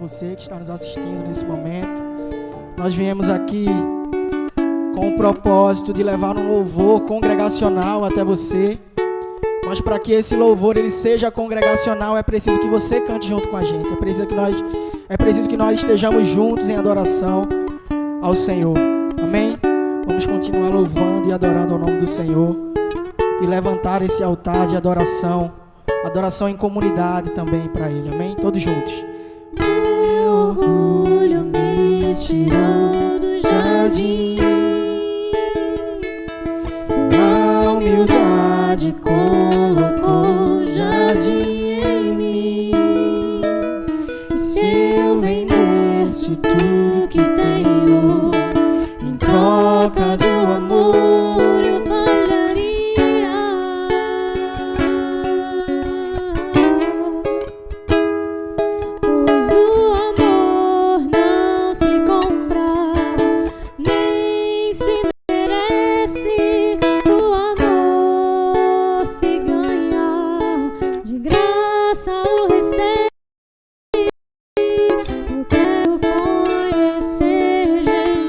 você que está nos assistindo nesse momento. Nós viemos aqui com o propósito de levar um louvor congregacional até você. Mas para que esse louvor ele seja congregacional, é preciso que você cante junto com a gente. É preciso que nós estejamos juntos em adoração ao Senhor. Amém? Vamos continuar louvando e adorando ao nome do Senhor. E levantar esse altar de adoração. Adoração em comunidade também para Ele. Amém? Todos juntos. Meu orgulho me tirou do jardim. Sua humildade colocou jardim em mim. E se eu vendesse tudo que tenho em troca do amor, eu falharia. Pois o amor não se compra, nem se merece. O amor se ganha, de graça o recebe. Eu quero conhecer Jesus.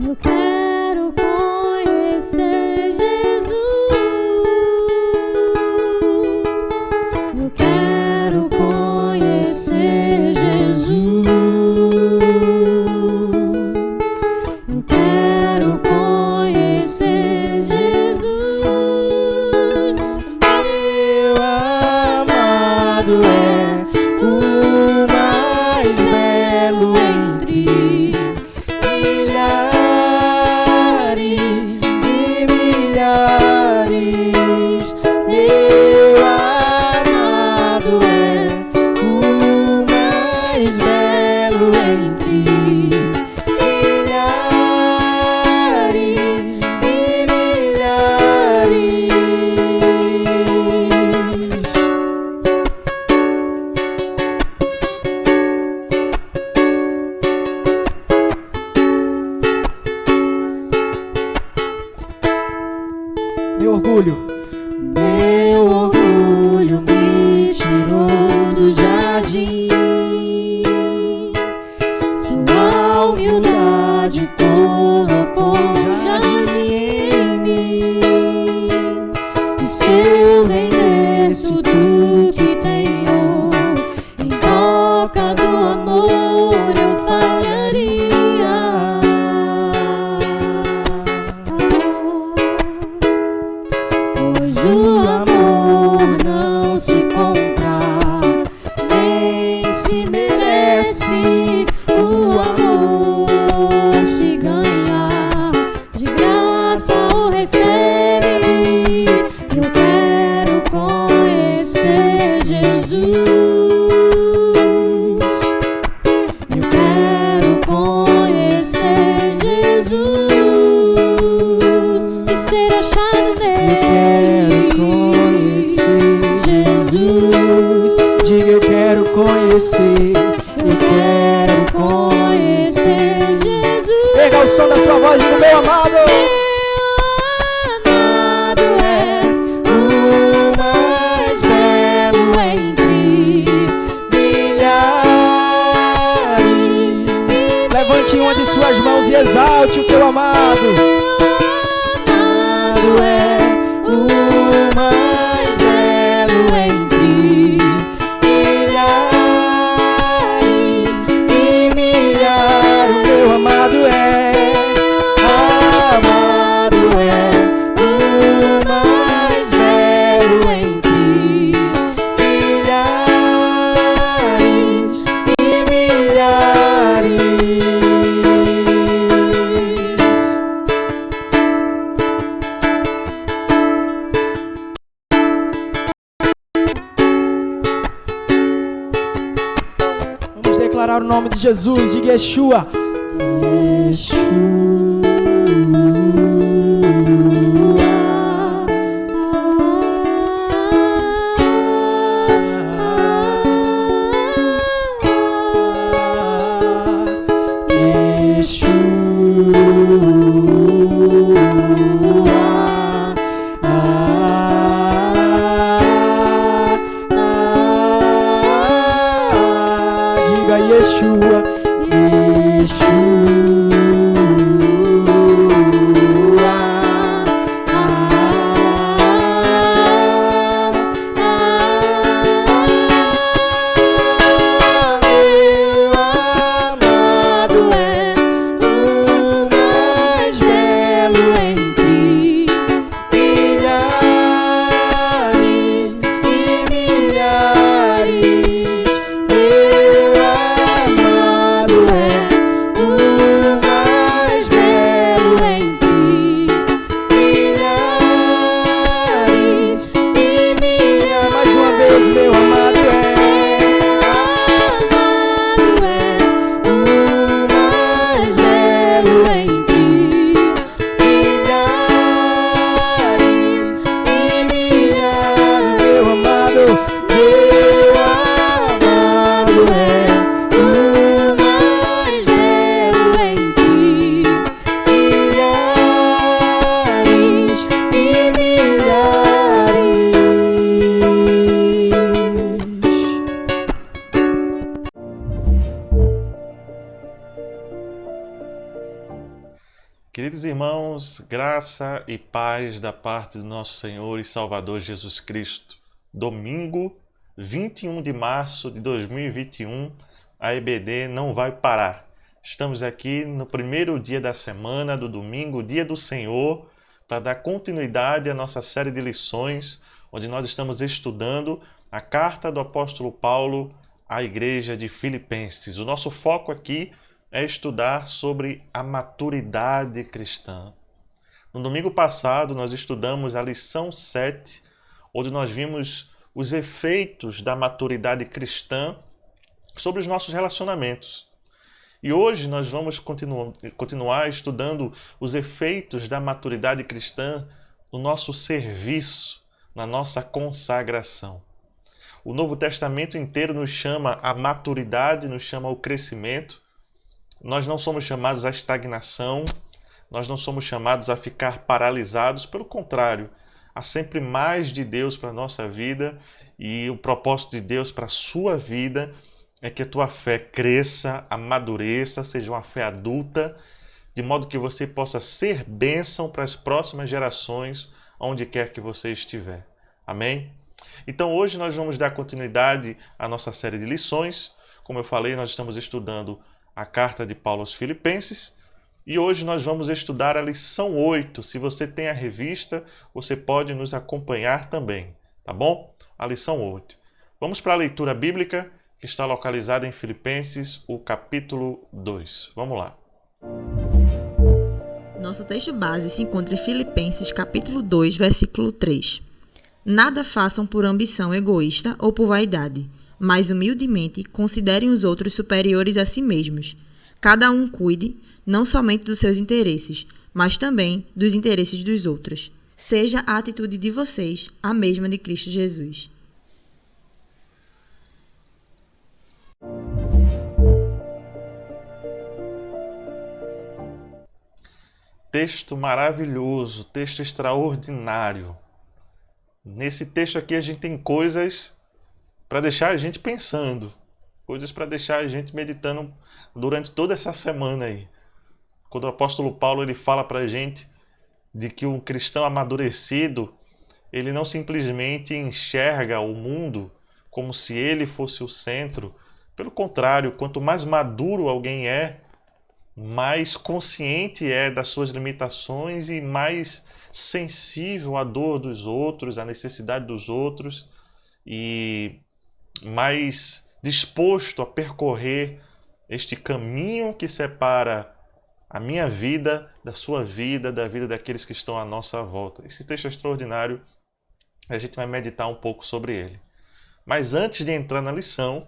Eu quero conhecer Jesus. Eu quero conhecer Jesus. Eu quero conhecer Jesus. Meu amado é o mais belo entre milhares e milhares. Meu amado é o mais belo entre milhares e milhares. Meu orgulho. Meu orgulho me tirou do jardim. Sua humildade colocou jardim em mim. E se eu vendesse tudo que tenho em troca do amor, eu falharia. Pois o amor não se compra, nem se merece. O amor se ganha, de graça o recebe. Eu quero conhecer Jesus. Eu quero conhecer Jesus e ser achado nele. Jesus, Diga eu quero conhecer. eu quero conhecer Jesus. Pega o som da sua voz, diga meu amado. Meu amado é o mais belo entre Milhares. Levante uma de suas mãos e exalte o teu amado. amado é o mais belo entre milhares e milhares. O meu amado é. Amado é o mais belo entre milhares e milhares. Vamos declarar o nome de Jesus, diga Yeshua. Yeshua. Queridos irmãos, graça e paz da parte do nosso Senhor e Salvador Jesus Cristo. Domingo, 21 de março de 2021, a EBD não vai parar. Estamos aqui no primeiro dia da semana, do domingo, dia do Senhor, para dar continuidade à nossa série de lições, onde nós estamos estudando a carta do apóstolo Paulo à igreja de Filipenses. O nosso foco aqui é estudar sobre a maturidade cristã. No domingo passado, nós estudamos a lição 7, onde nós vimos os efeitos da maturidade cristã sobre os nossos relacionamentos. E hoje nós vamos continuar estudando os efeitos da maturidade cristã no nosso serviço, na nossa consagração. O Novo Testamento inteiro nos chama à maturidade, nos chama ao crescimento. Nós não somos chamados à estagnação, nós não somos chamados a ficar paralisados, pelo contrário, há sempre mais de Deus para a nossa vida e o propósito de Deus para a sua vida é que a tua fé cresça, amadureça, seja uma fé adulta, de modo que você possa ser bênção para as próximas gerações, onde quer que você estiver. Amém? Então hoje nós vamos dar continuidade à nossa série de lições. Como eu falei, nós estamos estudando a carta de Paulo aos Filipenses, e hoje nós vamos estudar a lição 8. Se você tem a revista, você pode nos acompanhar também, tá bom? A lição 8. Vamos para a leitura bíblica, que está localizada em Filipenses, o capítulo 2. Vamos lá. Nosso texto base se encontra em Filipenses, capítulo 2, versículo 3. Nada façam por ambição egoísta ou por vaidade, mas humildemente considerem os outros superiores a si mesmos. Cada um cuide não somente dos seus interesses, mas também dos interesses dos outros. Seja a atitude de vocês a mesma de Cristo Jesus. Texto maravilhoso, texto extraordinário. Nesse texto aqui a gente tem coisas para deixar a gente pensando, coisas para deixar a gente meditando durante toda essa semana aí. Quando o apóstolo Paulo ele fala para a gente de que um cristão amadurecido, ele não simplesmente enxerga o mundo como se ele fosse o centro. Pelo contrário, quanto mais maduro alguém é, mais consciente é das suas limitações e mais sensível à dor dos outros, à necessidade dos outros, e mais disposto a percorrer este caminho que separa a minha vida da sua vida, da vida daqueles que estão à nossa volta. Esse texto é extraordinário, a gente vai meditar um pouco sobre ele. Mas antes de entrar na lição,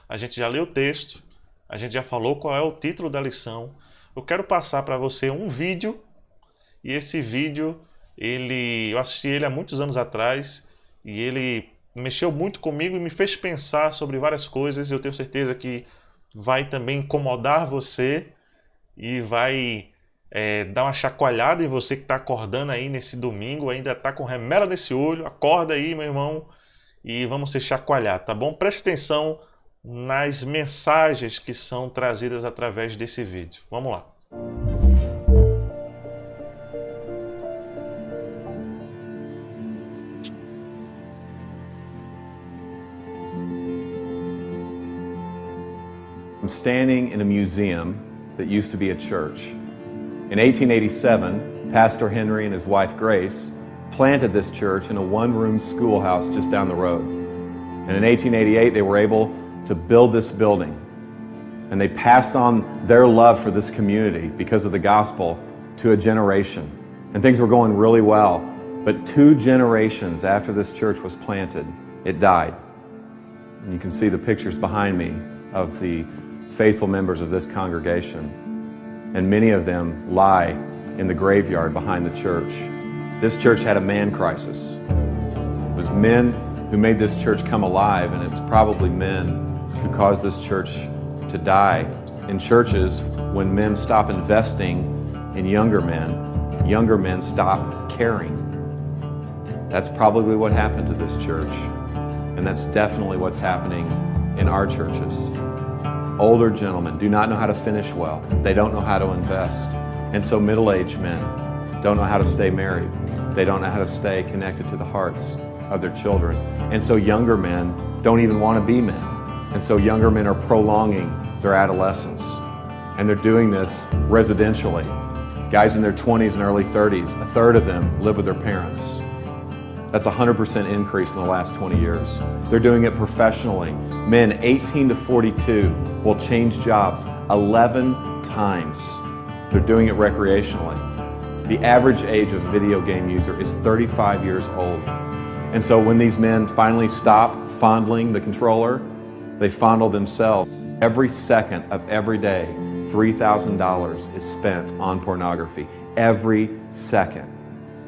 a gente já leu o texto, a gente já falou qual é o título da lição. Eu quero passar para você um vídeo, e esse vídeo, eu assisti ele há muitos anos atrás, e ele mexeu muito comigo e me fez pensar sobre várias coisas. Eu tenho certeza que vai também incomodar você e vai dar uma chacoalhada em você que está acordando aí nesse domingo, ainda está com remela nesse olho. Acorda aí, meu irmão, e vamos ser chacoalhados, tá bom? Preste atenção nas mensagens que são trazidas através desse vídeo. Vamos lá. I'm standing in a museum that used to be a church. In 1887, Pastor Henry and his wife Grace planted this church in a one-room schoolhouse just down the road. And in 1888, they were able to build this building. And they passed on their love for this community because of the gospel to a generation. And things were going really well. But 2 generations after this church was planted, it died. And you can see the pictures behind me of the faithful members of this congregation, and many of them lie in the graveyard behind the church. This church had a man crisis. It was men who made this church come alive, and it was probably men who caused this church to die. In churches, when men stop investing in younger men stop caring. That's probably what happened to this church, and that's definitely what's happening in our churches. Older gentlemen do not know how to finish well. They don't know how to invest. And so middle-aged men don't know how to stay married. They don't know how to stay connected to the hearts of their children. And so younger men don't even want to be men. And so younger men are prolonging their adolescence. And they're doing this residentially. Guys in their 20s and early 30s, a third of them live with their parents. That's a 100% increase in the last 20 years. They're doing it professionally. Men 18 to 42 will change jobs 11 times. They're doing it recreationally. The average age of a video game user is 35 years old. And so when these men finally stop fondling the controller, they fondle themselves. Every second of every day, $3,000 is spent on pornography. Every second.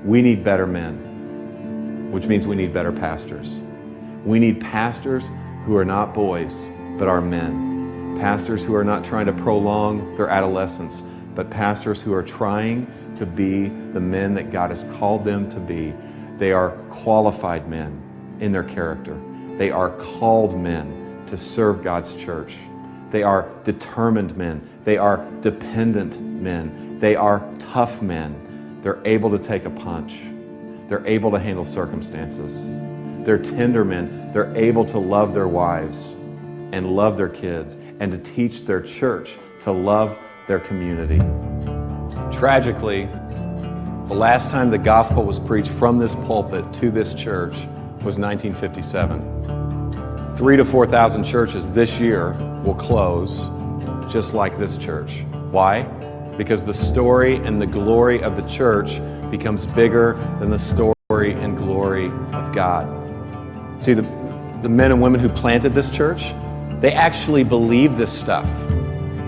We need better men, which means we need better pastors. We need pastors who are not boys, but are men. Pastors who are not trying to prolong their adolescence, but pastors who are trying to be the men that God has called them to be. They are qualified men in their character. They are called men to serve God's church. They are determined men. They are dependent men. They are tough men. They're able to take a punch. They're able to handle circumstances. They're tender men. They're able to love their wives and love their kids and to teach their church to love their community. Tragically, the last time the gospel was preached from this pulpit to this church was 1957. 3,000 to 4,000 churches this year will close just like this church. Why? Because the story and the glory of the church becomes bigger than the story and glory of God. See, the men and women who planted this church, they actually believe this stuff.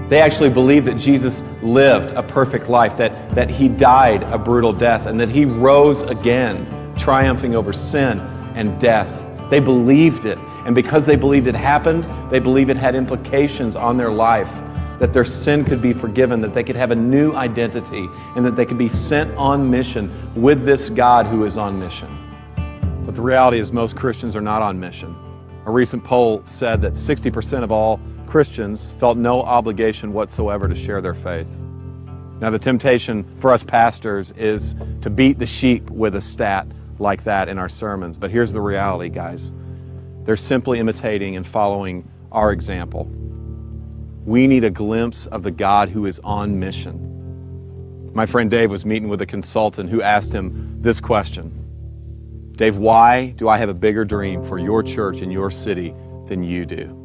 They actually believe that Jesus lived a perfect life, that he died a brutal death, and that he rose again, triumphing over sin and death. They believed it. And because they believed it happened, they believed it had implications on their life, that their sin could be forgiven, that they could have a new identity, and that they could be sent on mission with this God who is on mission. But the reality is most Christians are not on mission. A recent poll said that 60% of all Christians felt no obligation whatsoever to share their faith. Now, the temptation for us pastors is to beat the sheep with a stat like that in our sermons. But here's the reality, guys. They're simply imitating and following our example. We need a glimpse of the God who is on mission. My friend Dave was meeting with a consultant who asked him this question. Dave, why do I have a bigger dream for your church and your city than you do?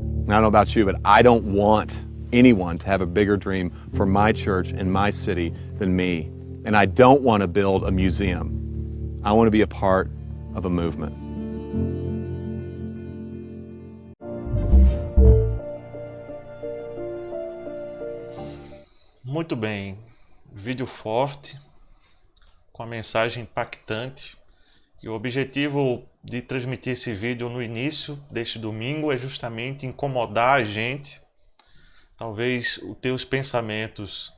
And I don't know about you, but I don't want anyone to have a bigger dream for my church and my city than me. And I don't want to build a museum. I want to be a part of a movement. Muito bem, vídeo forte, com a mensagem impactante. E o objetivo de transmitir esse vídeo no início deste domingo é justamente incomodar a gente. Talvez os teus pensamentos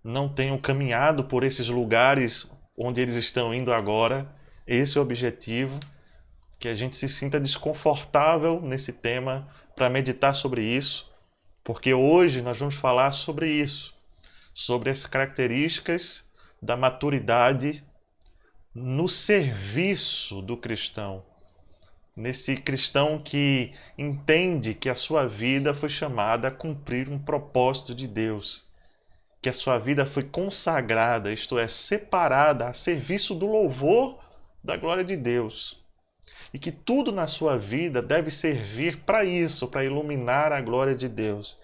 não tenham caminhado por esses lugares onde eles estão indo agora. Esse é o objetivo, que a gente se sinta desconfortável nesse tema para meditar sobre isso, porque hoje nós vamos falar sobre isso, sobre as características da maturidade no serviço do cristão. Nesse cristão que entende que a sua vida foi chamada a cumprir um propósito de Deus, que a sua vida foi consagrada, isto é, separada a serviço do louvor da glória de Deus. E que tudo na sua vida deve servir para isso, para iluminar a glória de Deus.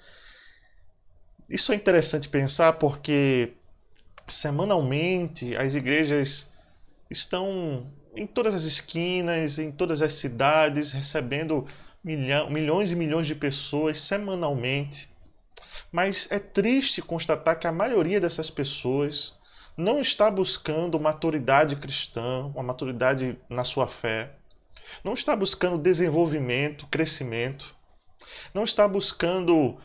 Isso é interessante pensar porque semanalmente as igrejas estão em todas as esquinas, em todas as cidades, recebendo milhões e milhões de pessoas semanalmente. Mas é triste constatar que a maioria dessas pessoas não está buscando maturidade cristã, uma maturidade na sua fé. Não está buscando desenvolvimento, crescimento. Não está buscando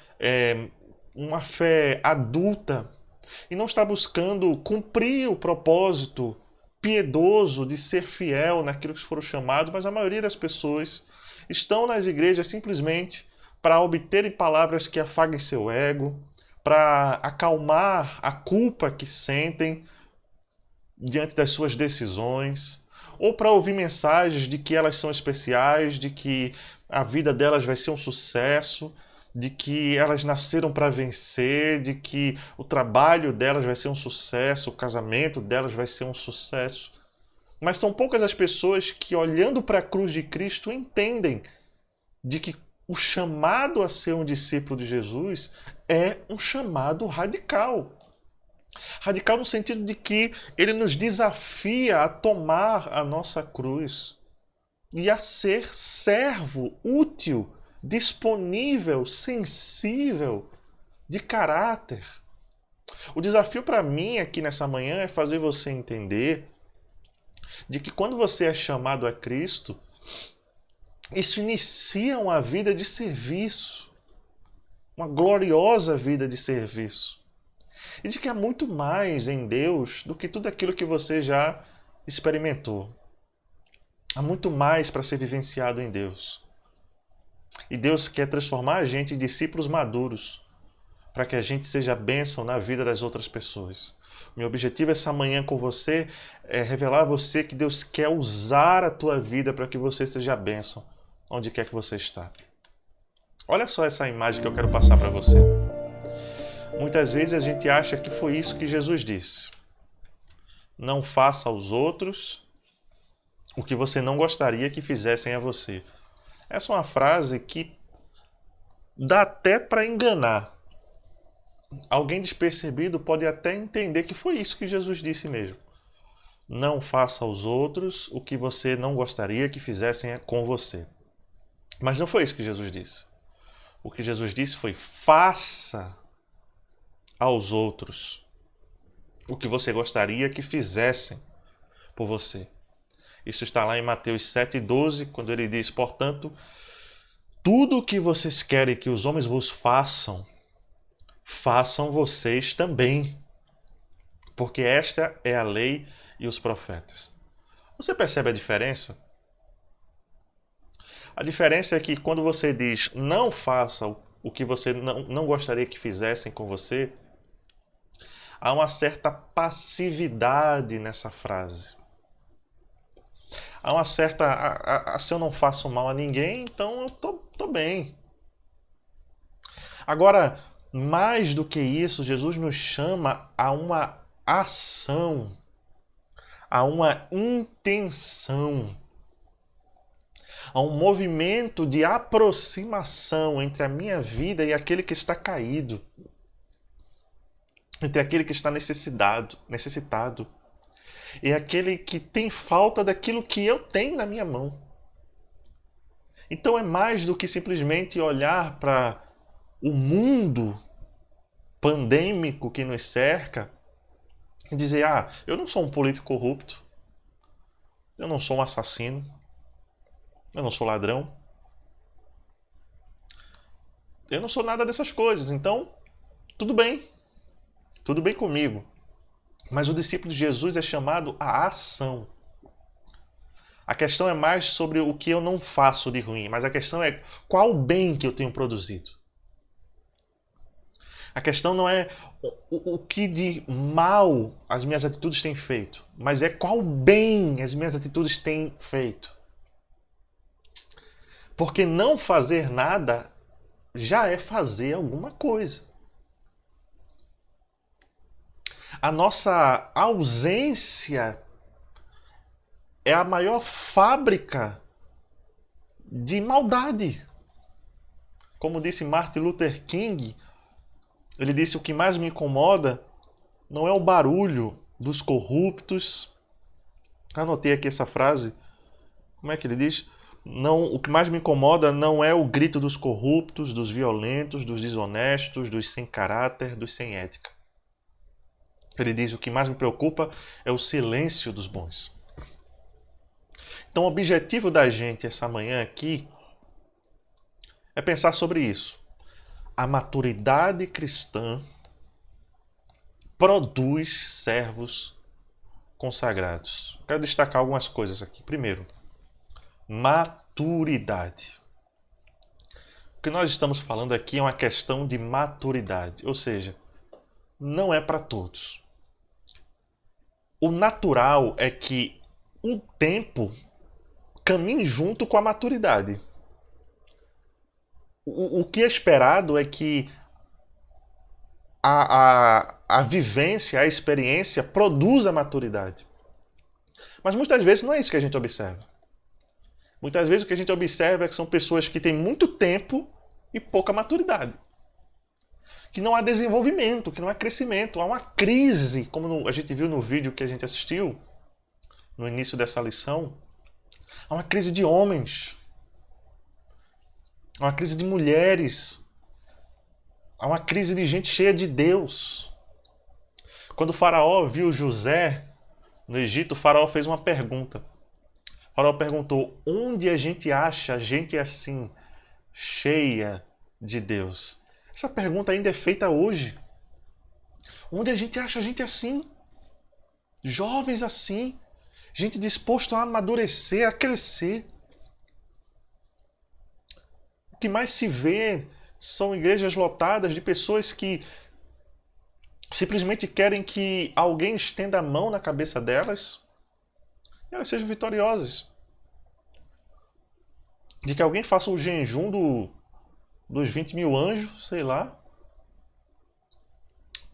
uma fé adulta. E não está buscando cumprir o propósito piedoso de ser fiel naquilo que foram chamados, mas a maioria das pessoas estão nas igrejas simplesmente para obterem palavras que afaguem seu ego, para acalmar a culpa que sentem diante das suas decisões, ou para ouvir mensagens de que elas são especiais, de que a vida delas vai ser um sucesso, de que elas nasceram para vencer, de que o trabalho delas vai ser um sucesso, o casamento delas vai ser um sucesso. Mas são poucas as pessoas que, olhando para a cruz de Cristo, entendem de que o chamado a ser um discípulo de Jesus é um chamado radical. Radical no sentido de que ele nos desafia a tomar a nossa cruz e a ser servo, útil, disponível, sensível, de caráter. O desafio para mim aqui nessa manhã é fazer você entender de que quando você é chamado a Cristo, isso inicia uma vida de serviço, uma gloriosa vida de serviço. E de que há muito mais em Deus do que tudo aquilo que você já experimentou. Há muito mais para ser vivenciado em Deus. E Deus quer transformar a gente em discípulos maduros, para que a gente seja bênção na vida das outras pessoas. Meu objetivo essa manhã com você é revelar a você que Deus quer usar a tua vida para que você seja bênção, onde quer que você está. Olha só essa imagem que eu quero passar para você. Muitas vezes a gente acha que foi isso que Jesus disse. Não faça aos outros o que você não gostaria que fizessem a você. Essa é uma frase que dá até para enganar. Alguém despercebido pode até entender que foi isso que Jesus disse mesmo. Não faça aos outros o que você não gostaria que fizessem com você. Mas não foi isso que Jesus disse. O que Jesus disse foi: faça aos outros o que você gostaria que fizessem por você. Isso está lá em Mateus 7,12, quando ele diz: portanto, tudo o que vocês querem que os homens vos façam, façam vocês também, porque esta é a lei e os profetas. Você percebe a diferença? A diferença é que quando você diz não faça o que você não gostaria que fizessem com você, há uma certa passividade nessa frase. Há uma certa... se eu não faço mal a ninguém, então eu tô bem. Agora, mais do que isso, Jesus nos chama a uma ação, a uma intenção, a um movimento de aproximação entre a minha vida e aquele que está caído, entre aquele que está necessitado, e aquele que tem falta daquilo que eu tenho na minha mão. Então é mais do que simplesmente olhar para o mundo pandêmico que nos cerca e dizer: eu não sou um político corrupto, eu não sou um assassino, eu não sou ladrão, eu não sou nada dessas coisas, então tudo bem comigo. Mas o discípulo de Jesus é chamado à ação. A questão é mais sobre o que eu não faço de ruim, mas a questão é qual o bem que eu tenho produzido. A questão não é o que de mal as minhas atitudes têm feito, mas é qual bem as minhas atitudes têm feito. Porque não fazer nada já é fazer alguma coisa. A nossa ausência é a maior fábrica de maldade. Como disse Martin Luther King, ele disse: o que mais me incomoda não é o barulho dos corruptos. Anotei aqui essa frase. Como é que ele diz? Não, o que mais me incomoda não é o grito dos corruptos, dos violentos, dos desonestos, dos sem caráter, dos sem ética. Ele diz: o que mais me preocupa é o silêncio dos bons. Então o objetivo da gente essa manhã aqui é pensar sobre isso. A maturidade cristã produz servos consagrados. Quero destacar algumas coisas aqui. Primeiro, maturidade. que nós estamos falando aqui é uma questão de maturidade, ou seja, não é para todos. O natural é que o tempo caminhe junto com a maturidade. O que é esperado é que a vivência, a experiência produza maturidade. Mas muitas vezes não é isso que a gente observa. Muitas vezes o que a gente observa é que são pessoas que têm muito tempo e pouca maturidade. Que não há desenvolvimento, que não há crescimento. Há uma crise, como a gente viu no vídeo que a gente assistiu, no início dessa lição. Há uma crise de homens. Há uma crise de mulheres. Há uma crise de gente cheia de Deus. Quando o faraó viu José no Egito, o faraó fez uma pergunta. O faraó perguntou: onde a gente acha gente assim, cheia de Deus? Essa pergunta ainda é feita hoje. Onde a gente acha gente assim? Jovens assim? Gente disposta a amadurecer, a crescer. O que mais se vê são igrejas lotadas de pessoas que simplesmente querem que alguém estenda a mão na cabeça delas e elas sejam vitoriosas. De que alguém faça o jejum dos 20 mil anjos, sei lá.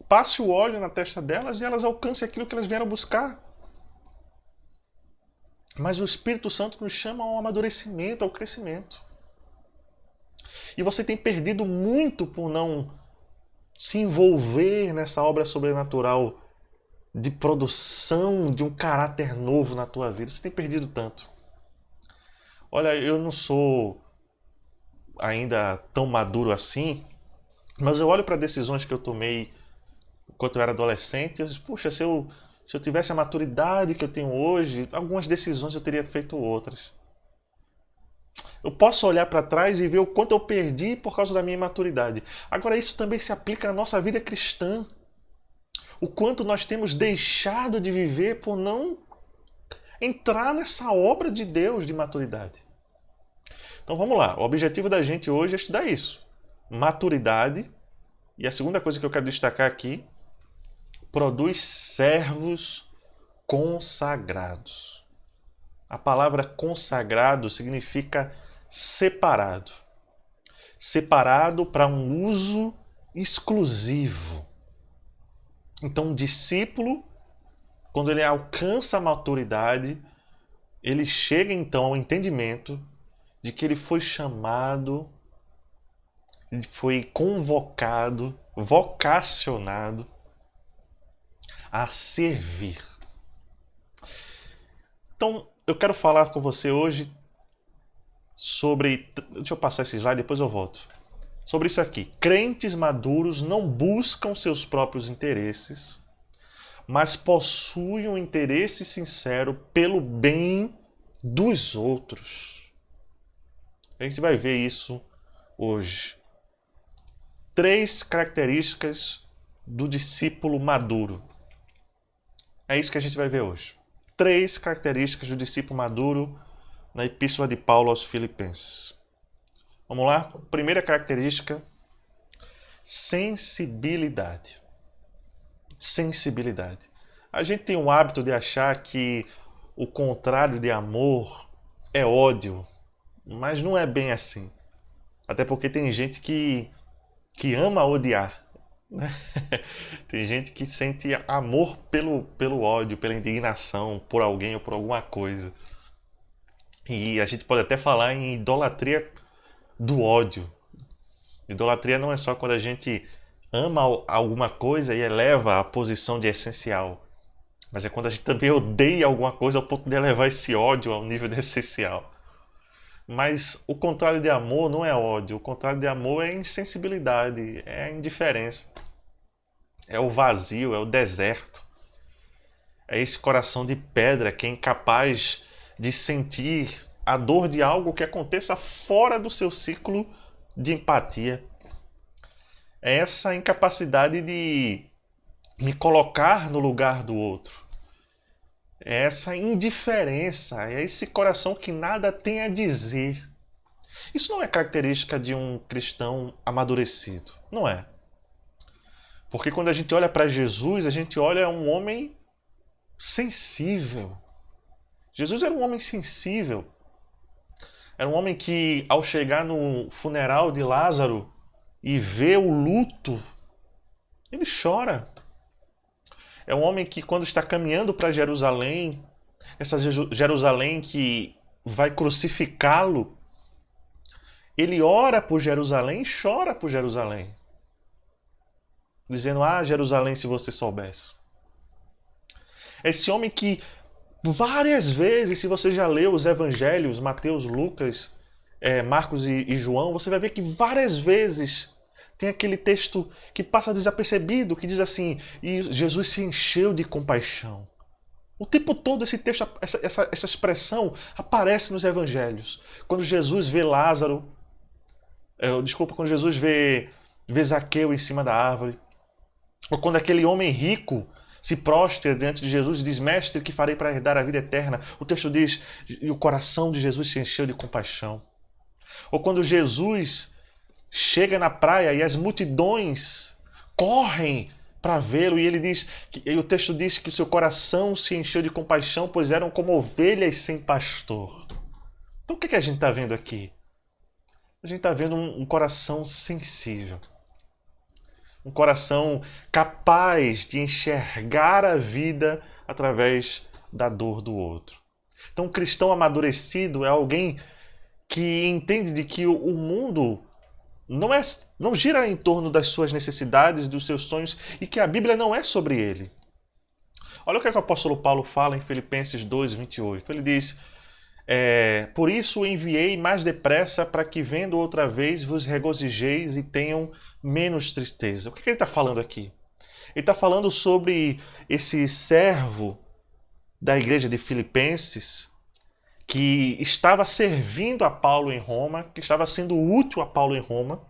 Passe o óleo na testa delas e elas alcancem aquilo que elas vieram buscar. Mas o Espírito Santo nos chama ao amadurecimento, ao crescimento. E você tem perdido muito por não se envolver nessa obra sobrenatural de produção de um caráter novo na tua vida. Você tem perdido tanto. Olha, eu não sou ainda tão maduro assim, mas eu olho para decisões que eu tomei enquanto eu era adolescente e eu digo, puxa, se eu tivesse a maturidade que eu tenho hoje, algumas decisões eu teria feito outras. Eu posso olhar para trás e ver o quanto eu perdi por causa da minha imaturidade. Agora, isso também se aplica na nossa vida cristã. O quanto nós temos deixado de viver por não entrar nessa obra de Deus de maturidade. Então vamos lá. O objetivo da gente hoje é estudar isso. Maturidade. E a segunda coisa que eu quero destacar aqui, produz servos consagrados. A palavra consagrado significa separado. Separado para um uso exclusivo. Então, um discípulo, quando ele alcança a maturidade, ele chega então ao entendimento de que ele foi chamado, ele foi convocado, vocacionado a servir. Então, eu quero falar com você hoje sobre... Deixa eu passar esse slide, depois eu volto. Sobre isso aqui. Crentes maduros não buscam seus próprios interesses, mas possuem um interesse sincero pelo bem dos outros. A gente vai ver isso hoje. 3 características do discípulo maduro. É isso que a gente vai ver hoje. 3 características do discípulo maduro na Epístola de Paulo aos Filipenses. Vamos lá? Primeira característica, sensibilidade. Sensibilidade. A gente tem o hábito de achar que o contrário de amor é ódio, mas não é bem assim. Até porque tem gente que ama odiar. Né? Tem gente que sente amor pelo ódio, pela indignação, por alguém ou por alguma coisa. E a gente pode até falar em idolatria do ódio. Idolatria não é só quando a gente ama alguma coisa e eleva a posição de essencial, mas é quando a gente também odeia alguma coisa ao ponto de elevar esse ódio ao nível de essencial. Mas o contrário de amor não é ódio, o contrário de amor é insensibilidade, é a indiferença, é o vazio, é o deserto, é esse coração de pedra que é incapaz de sentir a dor de algo que aconteça fora do seu ciclo de empatia. É essa incapacidade de me colocar no lugar do outro. É essa indiferença, é esse coração que nada tem a dizer. Isso não é característica de um cristão amadurecido. Não é. Porque quando a gente olha para Jesus, a gente olha um homem sensível. Jesus era um homem sensível. Era um homem que, ao chegar no funeral de Lázaro e ver o luto, ele chora. É um homem que, quando está caminhando para Jerusalém, essa Jerusalém que vai crucificá-lo, ele ora por Jerusalém e chora por Jerusalém. Dizendo, Jerusalém, se você soubesse. Esse homem que várias vezes, se você já leu os evangelhos, Mateus, Lucas, Marcos e João, você vai ver que várias vezes tem aquele texto que passa desapercebido, que diz assim, e Jesus se encheu de compaixão. O tempo todo esse texto, essa expressão aparece nos evangelhos. Quando Jesus vê Lázaro, quando Jesus vê Zaqueu em cima da árvore, ou quando aquele homem rico se prostra diante de Jesus e diz, mestre, o que farei para herdar a vida eterna? O texto diz, e o coração de Jesus se encheu de compaixão. Ou quando Jesus chega na praia e as multidões correm para vê-lo e e o texto diz que o seu coração se encheu de compaixão, pois eram como ovelhas sem pastor. Então o que a gente está vendo aqui? A gente está vendo um coração sensível. Um coração capaz de enxergar a vida através da dor do outro. Então, um cristão amadurecido é alguém que entende de que o mundo não gira em torno das suas necessidades, dos seus sonhos, e que a Bíblia não é sobre ele. Olha o que o apóstolo Paulo fala em Filipenses 2, 28. Ele diz, por isso enviei mais depressa para que, vendo outra vez, vos regozijeis e tenham menos tristeza. O que ele está falando aqui? Ele está falando sobre esse servo da igreja de Filipenses que estava servindo a Paulo em Roma, que estava sendo útil a Paulo em Roma.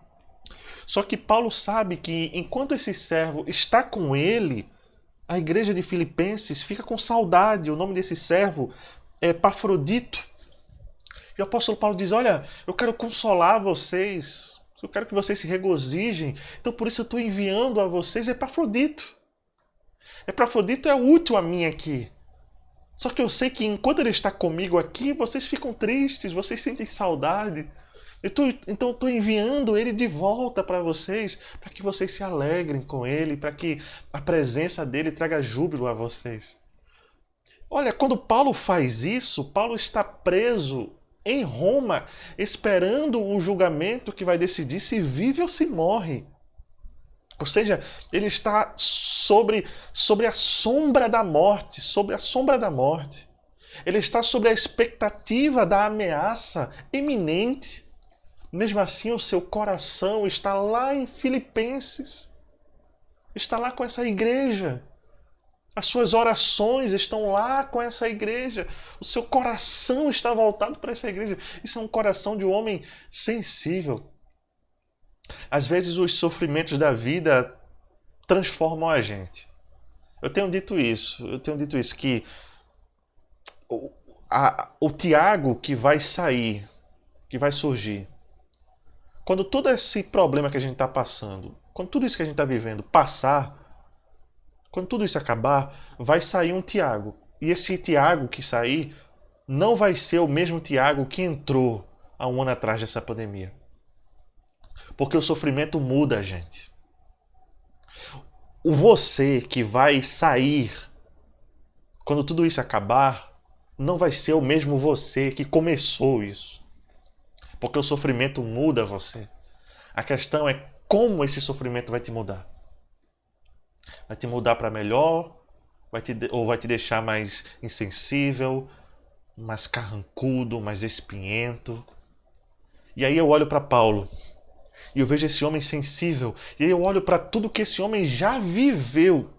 Só que Paulo sabe que enquanto esse servo está com ele, a igreja de Filipenses fica com saudade. O nome desse servo é Epafrodito. E o apóstolo Paulo diz, olha, eu quero consolar vocês, eu quero que vocês se regozijem, então por isso eu estou enviando a vocês Epafrodito. Epafrodito é útil a mim aqui. Só que eu sei que enquanto ele está comigo aqui, vocês ficam tristes, vocês sentem saudade. Então eu estou enviando ele de volta para vocês, para que vocês se alegrem com ele, para que a presença dele traga júbilo a vocês. Olha, quando Paulo faz isso, Paulo está preso em Roma, esperando o julgamento que vai decidir se vive ou se morre. Ou seja, ele está sobre a sombra da morte, sobre a sombra da morte. Ele está sobre a expectativa da ameaça iminente. Mesmo assim, o seu coração está lá em Filipenses. Está lá com essa igreja. As suas orações estão lá com essa igreja. O seu coração está voltado para essa igreja. Isso é um coração de um homem sensível. Às vezes os sofrimentos da vida transformam a gente. Eu tenho dito isso, que o Tiago que vai sair, que vai surgir, quando todo esse problema que a gente está passando, quando tudo isso que a gente está vivendo passar, quando tudo isso acabar, vai sair um Tiago. E esse Tiago que sair não vai ser o mesmo Tiago que entrou há um ano atrás dessa pandemia. Porque o sofrimento muda a gente. O você que vai sair quando tudo isso acabar, não vai ser o mesmo você que começou isso. Porque o sofrimento muda você. A questão é como esse sofrimento vai te mudar. Vai te mudar para melhor, ou vai te deixar mais insensível, mais carrancudo, mais espinhento. E aí eu olho para Paulo e eu vejo esse homem sensível, e aí eu olho para tudo que esse homem já viveu.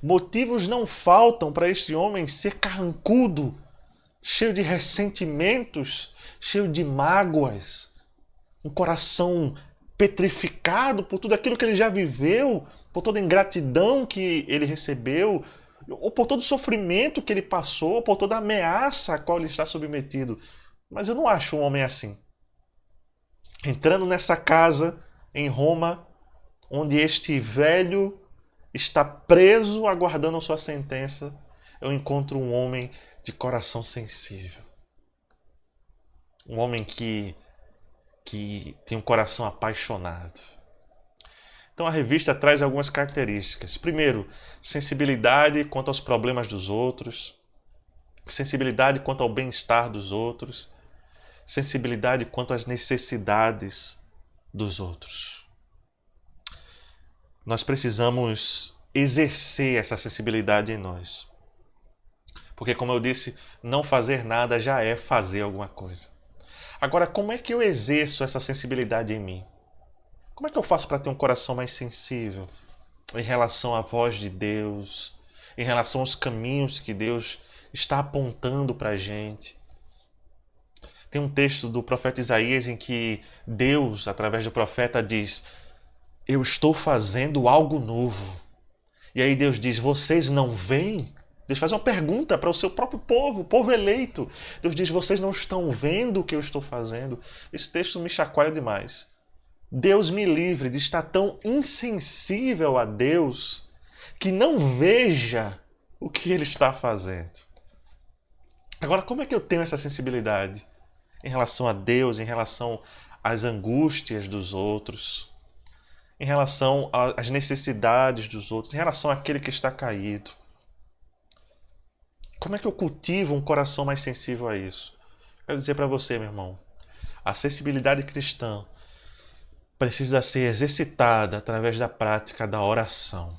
Motivos não faltam para esse homem ser carrancudo, cheio de ressentimentos, cheio de mágoas, um coração petrificado por tudo aquilo que ele já viveu, por toda a ingratidão que ele recebeu, ou por todo o sofrimento que ele passou, por toda a ameaça a qual ele está submetido. Mas eu não acho um homem assim. entrando nessa casa em Roma, onde este velho está preso aguardando a sua sentença, eu encontro um homem de coração sensível. Um homem que tem um coração apaixonado. Então a revista traz algumas características. Primeiro, sensibilidade quanto aos problemas dos outros, sensibilidade quanto ao bem-estar dos outros, sensibilidade quanto às necessidades dos outros. Nós precisamos exercer essa sensibilidade em nós. Porque, como eu disse, não fazer nada já é fazer alguma coisa. Agora, como é que eu exerço essa sensibilidade em mim? Como é que eu faço para ter um coração mais sensível em relação à voz de Deus, em relação aos caminhos que Deus está apontando para a gente? Tem um texto do profeta Isaías em que Deus, através do profeta, diz: eu estou fazendo algo novo. E aí Deus diz: vocês não veem? Deus faz uma pergunta para o seu próprio povo, o povo eleito. Deus diz: vocês não estão vendo o que eu estou fazendo? Esse texto me chacoalha demais. Deus me livre de estar tão insensível a Deus que não veja o que Ele está fazendo. Agora, como é que eu tenho essa sensibilidade em relação a Deus, em relação às angústias dos outros, em relação às necessidades dos outros, em relação àquele que está caído? Como é que eu cultivo um coração mais sensível a isso? Quero dizer para você, meu irmão, a sensibilidade cristã precisa ser exercitada através da prática da oração.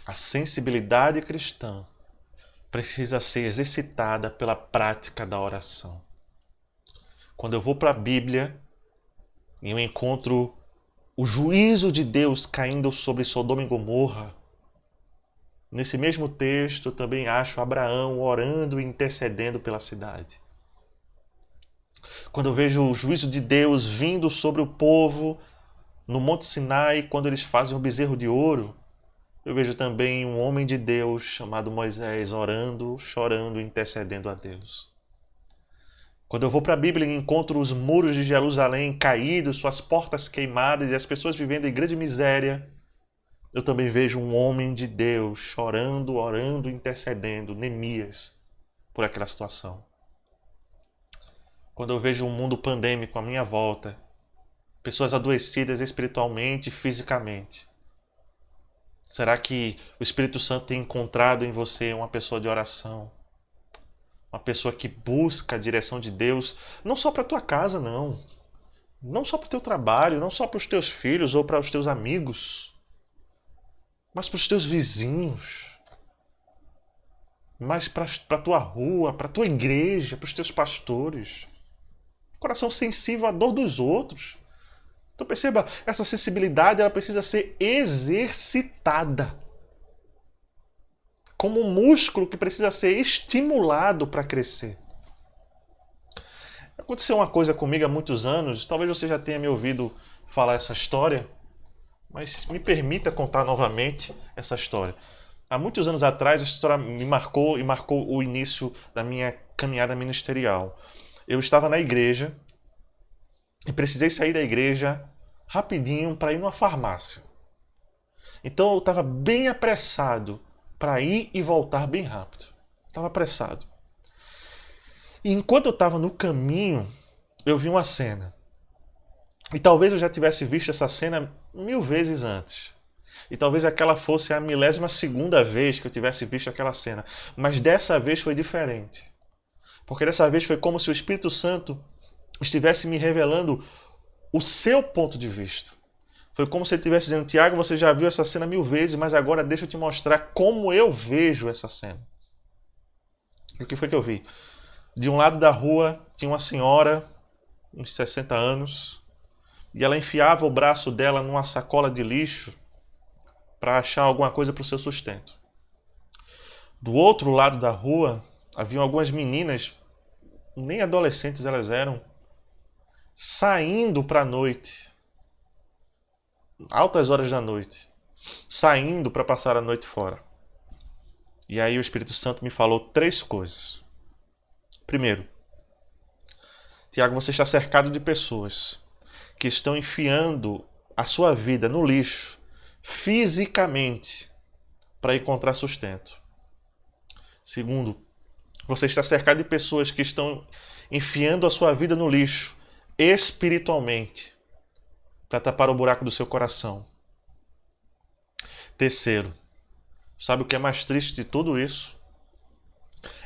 A sensibilidade cristã precisa ser exercitada pela prática da oração. Quando eu vou para a Bíblia e eu encontro o juízo de Deus caindo sobre Sodoma e Gomorra, nesse mesmo texto eu também acho Abraão orando e intercedendo pela cidade. Quando eu vejo o juízo de Deus vindo sobre o povo no Monte Sinai, quando eles fazem o bezerro de ouro, eu vejo também um homem de Deus chamado Moisés orando, chorando e intercedendo a Deus. Quando eu vou para a Bíblia e encontro os muros de Jerusalém caídos, suas portas queimadas e as pessoas vivendo em grande miséria, eu também vejo um homem de Deus chorando, orando, intercedendo, Neemias, por aquela situação. Quando eu vejo um mundo pandêmico à minha volta, pessoas adoecidas espiritualmente e fisicamente, será que o Espírito Santo tem encontrado em você uma pessoa de oração? Uma pessoa que busca a direção de Deus, não só para a tua casa, não. Não só para o teu trabalho, não só para os teus filhos ou para os teus amigos, mas para os teus vizinhos, mas para a tua rua, para a tua igreja, para os teus pastores. Coração sensível à dor dos outros. Então perceba, essa sensibilidade ela precisa ser exercitada. Como um músculo que precisa ser estimulado para crescer. Aconteceu uma coisa comigo há muitos anos, talvez você já tenha me ouvido falar essa história, mas me permita contar novamente essa história. Há muitos anos atrás, essa história me marcou e marcou o início da minha caminhada ministerial. Eu estava na igreja e precisei sair da igreja rapidinho para ir numa farmácia. Então eu estava bem apressado para ir e voltar bem rápido. Estava apressado. E enquanto eu estava no caminho, eu vi uma cena. E talvez eu já tivesse visto essa cena 1000 vezes antes. E talvez aquela fosse a 12ª vez que eu tivesse visto aquela cena. Mas dessa vez foi diferente. Porque dessa vez foi como se o Espírito Santo estivesse me revelando o seu ponto de vista. Foi como se ele estivesse dizendo: Tiago, você já viu essa cena 1000 vezes, mas agora deixa eu te mostrar como eu vejo essa cena. E o que foi que eu vi? De um lado da rua tinha uma senhora, uns 60 anos, e ela enfiava o braço dela numa sacola de lixo para achar alguma coisa para o seu sustento. Do outro lado da rua haviam algumas meninas, nem adolescentes elas eram, saindo para a noite, altas horas da noite, saindo para passar a noite fora. E aí o Espírito Santo me falou 3 coisas. Primeiro, Tiago, você está cercado de pessoas. que estão enfiando a sua vida no lixo, fisicamente, para encontrar sustento. Segundo, você está cercado de pessoas que estão enfiando a sua vida no lixo, espiritualmente, para tapar o buraco do seu coração. Terceiro, sabe o que é mais triste de tudo isso?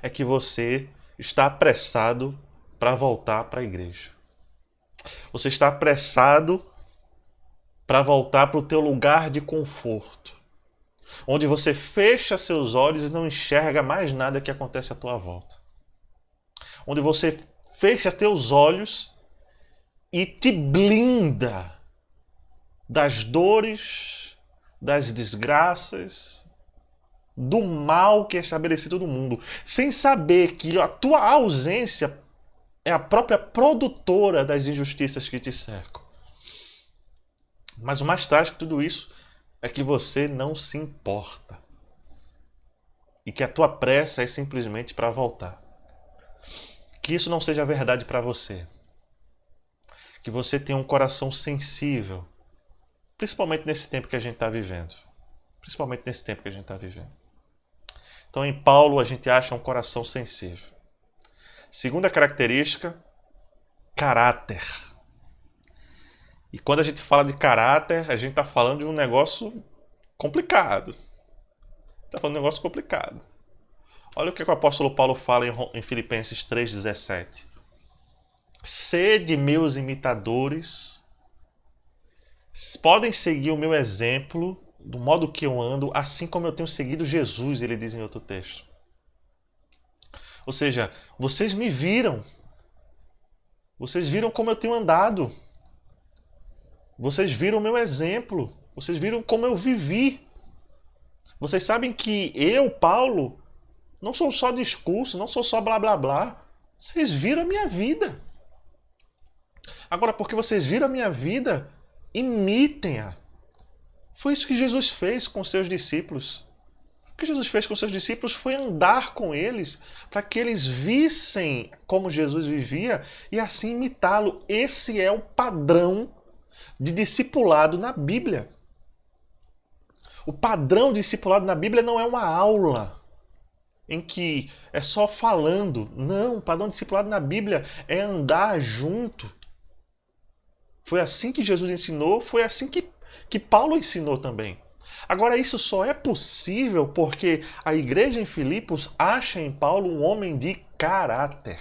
É que você está apressado para voltar para a igreja. Você está apressado para voltar para o teu lugar de conforto, onde você fecha seus olhos e não enxerga mais nada que acontece à tua volta. Onde você fecha teus olhos e te blinda das dores, das desgraças, do mal que é estabelecido no mundo, sem saber que a tua ausência é a própria produtora das injustiças que te cercam. Mas o mais trágico de tudo isso é que você não se importa. E que a tua pressa é simplesmente para voltar. Que isso não seja verdade para você. Que você tenha um coração sensível. Principalmente nesse tempo que a gente está vivendo. Principalmente nesse tempo que a gente está vivendo. Então em Paulo a gente acha um coração sensível. Segunda característica, caráter. E quando a gente fala de caráter, a gente está falando de um negócio complicado. Está falando de um negócio complicado. Olha o que o apóstolo Paulo fala em Filipenses 3,17. Sede meus imitadores, podem seguir o meu exemplo, do modo que eu ando, assim como eu tenho seguido Jesus, ele diz em outro texto. Ou seja, vocês me viram. Vocês viram como eu tenho andado. Vocês viram o meu exemplo. Vocês viram como eu vivi. Vocês sabem que eu, Paulo, não sou só discurso, não sou só blá blá blá. Vocês viram a minha vida. Agora, porque vocês viram a minha vida, imitem-a. Foi isso que Jesus fez com seus discípulos. O que Jesus fez com seus discípulos foi andar com eles, para que eles vissem como Jesus vivia e assim imitá-lo. Esse é o padrão de discipulado na Bíblia. O padrão de discipulado na Bíblia não é uma aula em que é só falando. Não, o padrão de discipulado na Bíblia é andar junto. Foi assim que Jesus ensinou, foi assim que Paulo ensinou também. Agora, isso só é possível porque a igreja em Filipos acha em Paulo um homem de caráter.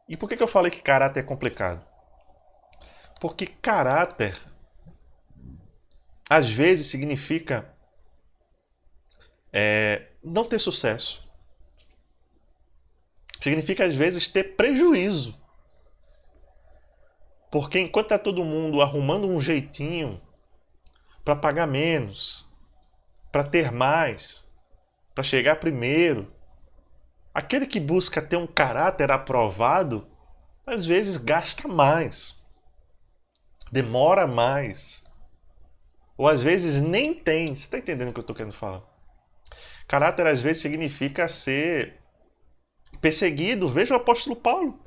E por que eu falei que caráter é complicado? Porque caráter, às vezes, significa não ter sucesso. Significa, às vezes, ter prejuízo. Porque enquanto está todo mundo arrumando um jeitinho para pagar menos, para ter mais, para chegar primeiro, aquele que busca ter um caráter aprovado, às vezes gasta mais, demora mais, ou às vezes nem tem. Você está entendendo o que eu estou querendo falar? Caráter às vezes significa ser perseguido. Veja o apóstolo Paulo.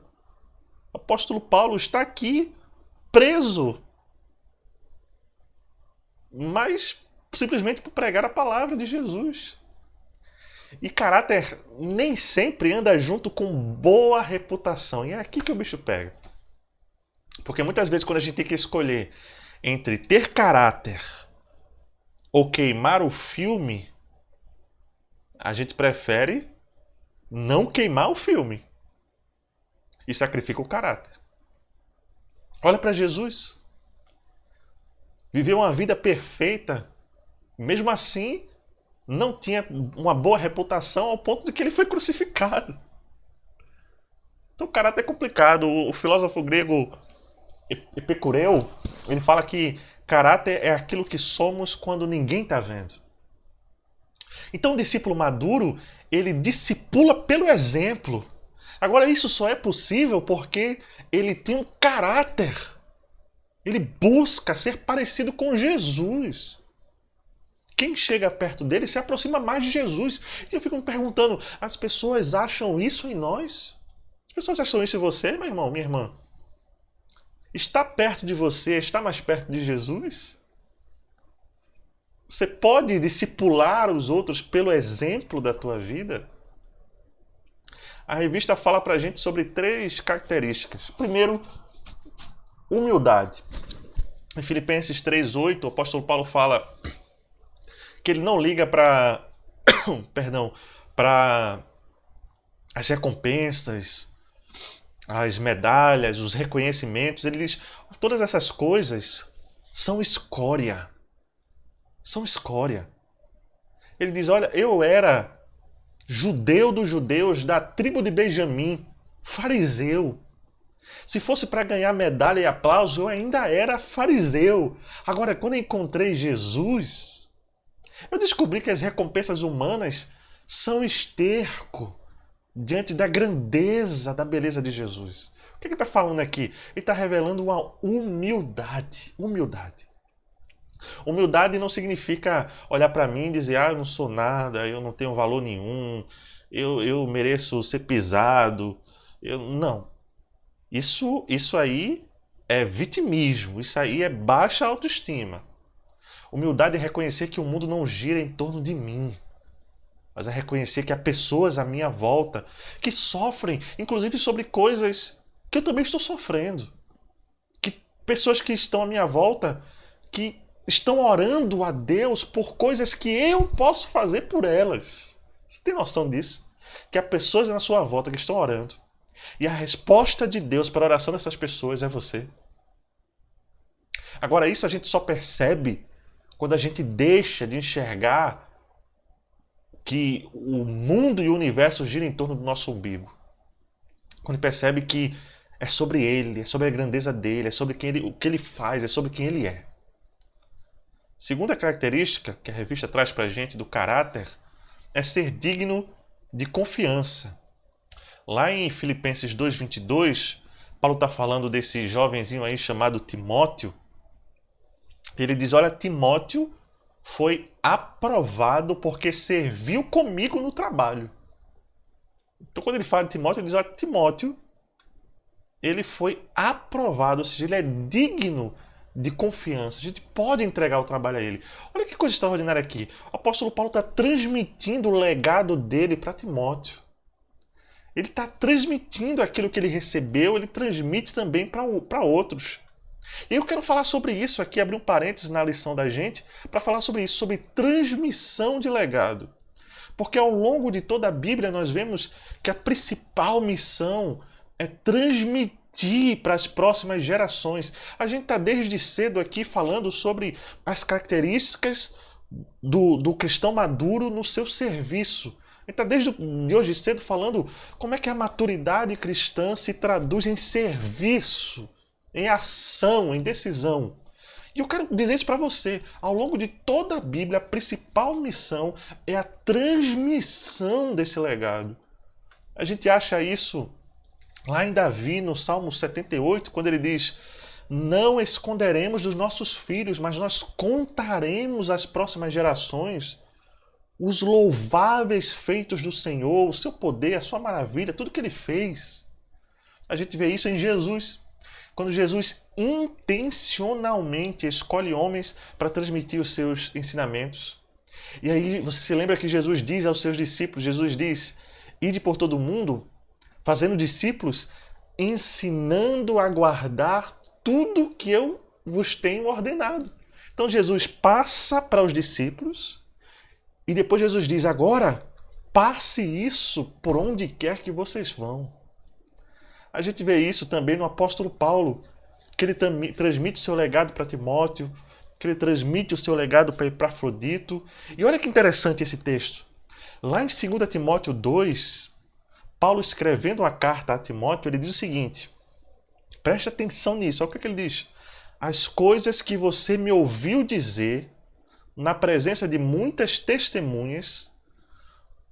O apóstolo Paulo está aqui preso, mas simplesmente por pregar a palavra de Jesus. E caráter nem sempre anda junto com boa reputação. E é aqui que o bicho pega. Porque muitas vezes quando a gente tem que escolher entre ter caráter ou queimar o filme, a gente prefere não queimar o filme e sacrifica o caráter. Olha para Jesus. Viveu uma vida perfeita. Mesmo assim, não tinha uma boa reputação ao ponto de que ele foi crucificado. Então o caráter é complicado. O filósofo grego Epicureu, ele fala que caráter é aquilo que somos quando ninguém está vendo. Então o discípulo maduro, ele discipula pelo exemplo. Agora isso só é possível porque ele tem um caráter. Ele busca ser parecido com Jesus. Quem chega perto dele se aproxima mais de Jesus. E eu fico me perguntando, as pessoas acham isso em nós? As pessoas acham isso em você, meu irmão, minha irmã? está perto de você, está mais perto de Jesus? Você pode discipular os outros pelo exemplo da tua vida? A revista fala pra gente sobre 3 características. Primeiro, humildade. Em Filipenses 3:8, o apóstolo Paulo fala que ele não liga para para as recompensas, as medalhas, os reconhecimentos. Ele diz, todas essas coisas são escória. São escória. Ele diz, olha, eu era judeu dos judeus, da tribo de Benjamim, fariseu. Se fosse para ganhar medalha e aplauso, eu ainda era fariseu. Agora, quando eu encontrei Jesus, eu descobri que as recompensas humanas são esterco diante da grandeza, da beleza de Jesus. O que ele está falando aqui? Ele está revelando uma humildade. Humildade. Humildade não significa olhar para mim e dizer, eu não sou nada, eu não tenho valor nenhum, eu mereço ser pisado. Não. Isso aí é vitimismo, isso aí é baixa autoestima. Humildade é reconhecer que o mundo não gira em torno de mim, mas é reconhecer que há pessoas à minha volta que sofrem, inclusive sobre coisas que eu também estou sofrendo. Que pessoas que estão à minha volta que estão orando a Deus por coisas que eu posso fazer por elas. Você tem noção disso? Que há pessoas na sua volta que estão orando. E a resposta de Deus para a oração dessas pessoas é você. Agora, isso a gente só percebe quando a gente deixa de enxergar que o mundo e o universo giram em torno do nosso umbigo. Quando percebe que é sobre Ele, é sobre a grandeza dele, é sobre o que Ele faz, é sobre quem Ele é. Segunda característica que a revista traz para a gente do caráter é ser digno de confiança. Lá em Filipenses 2:22, Paulo está falando desse jovenzinho aí chamado Timóteo. Ele diz, olha, Timóteo foi aprovado porque serviu comigo no trabalho. Então quando ele fala de Timóteo, ele diz, olha, Timóteo, ele foi aprovado, ou seja, ele é digno de confiança. A gente pode entregar o trabalho a ele. Olha que coisa extraordinária aqui. O apóstolo Paulo está transmitindo o legado dele para Timóteo. Ele está transmitindo aquilo que ele recebeu, ele transmite também para outros. E eu quero falar sobre isso aqui, abrir um parênteses na lição da gente, para falar sobre isso, sobre transmissão de legado. Porque ao longo de toda a Bíblia nós vemos que a principal missão é transmitir para as próximas gerações. A gente está desde cedo aqui falando sobre as características do cristão maduro no seu serviço. A gente está desde hoje cedo falando como é que a maturidade cristã se traduz em serviço, em ação, em decisão. E eu quero dizer isso para você. Ao longo de toda a Bíblia, a principal missão é a transmissão desse legado. A gente acha isso lá em Davi, no Salmo 78, quando ele diz, não esconderemos dos nossos filhos, mas nós contaremos às próximas gerações os louváveis feitos do Senhor, o seu poder, a sua maravilha, tudo que ele fez. A gente vê isso em Jesus. Quando Jesus intencionalmente escolhe homens para transmitir os seus ensinamentos. E aí você se lembra que Jesus diz aos seus discípulos, Jesus diz, ide por todo o mundo, fazendo discípulos, ensinando a guardar tudo que eu vos tenho ordenado. Então Jesus passa para os discípulos e depois Jesus diz, agora passe isso por onde quer que vocês vão. A gente vê isso também no apóstolo Paulo, que ele transmite o seu legado para Timóteo, que ele transmite o seu legado para Epafrodito. E olha que interessante esse texto. Lá em 2 Timóteo 2, Paulo escrevendo uma carta a Timóteo, ele diz o seguinte, preste atenção nisso, olha o que ele diz. As coisas que você me ouviu dizer, na presença de muitas testemunhas,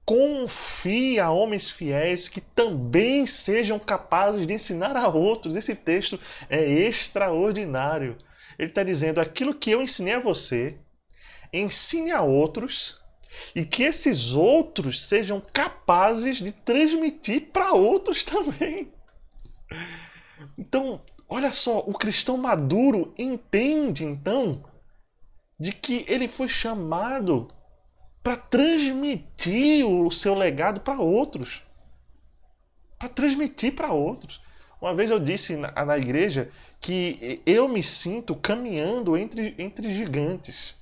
confie a homens fiéis que também sejam capazes de ensinar a outros. Esse texto é extraordinário. Ele está dizendo, aquilo que eu ensinei a você, ensine a outros e que esses outros sejam capazes de transmitir para outros também. Então, Olha só, o cristão maduro entende então de que ele foi chamado para transmitir o seu legado para outros. Para transmitir para outros. Uma vez eu disse na igreja que eu me sinto caminhando entre gigantes.